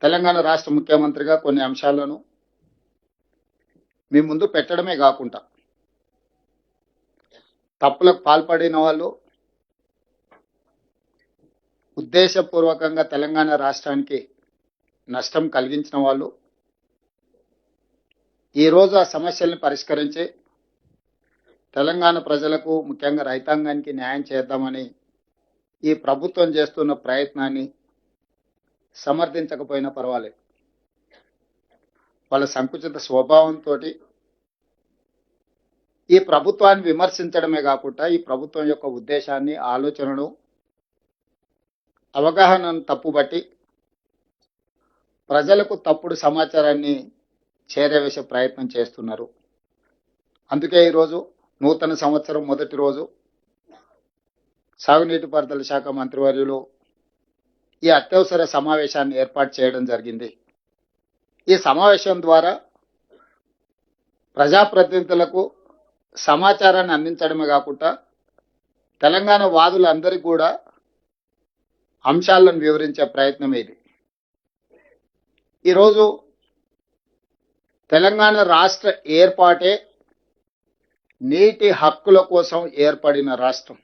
తెలంగాణ రాష్ట్ర ముఖ్యమంత్రిగా కొన్ని అంశాలను మీ ముందు పెట్టడమే కాకుండా తప్పులకు పాల్పడిన వాళ్ళు ఉద్దేశపూర్వకంగా తెలంగాణ రాష్ట్రానికి నష్టం కలిగించిన వాళ్ళు ఈరోజు ఆ సమస్యల్ని పరిష్కరించి తెలంగాణ ప్రజలకు ముఖ్యంగా రైతాంగానికి న్యాయం చేద్దామని ఈ ప్రభుత్వం చేస్తున్న ప్రయత్నాన్ని సమర్థించకపోయినా పర్వాలేదు. వాళ్ళ సంకుచిత స్వభావంతో ఈ ప్రభుత్వాన్ని విమర్శించడమే కాకుండా ఈ ప్రభుత్వం యొక్క ఉద్దేశాన్ని, ఆలోచనను, అవగాహనను తప్పుబట్టి ప్రజలకు తప్పుడు సమాచారాన్ని చేరవేసే ప్రయత్నం చేస్తున్నారు. అందుకే ఈరోజు నూతన సంవత్సరం మొదటి రోజు సాగునీటి పారుదల శాఖ మంత్రివర్యులు ఈ అత్యవసర సమావేశాన్ని ఏర్పాటు చేయడం జరిగింది. ఈ సమావేశం ద్వారా ప్రజాప్రతినిధులకు సమాచారాన్ని అందించడమే కాకుండా తెలంగాణ వాదులందరికీ కూడా అంశాలను వివరించే ప్రయత్నం ఇది. ఈరోజు తెలంగాణ రాష్ట్ర ఏర్పాటే నీటి హక్కుల కోసం ఏర్పడిన రాష్ట్రం.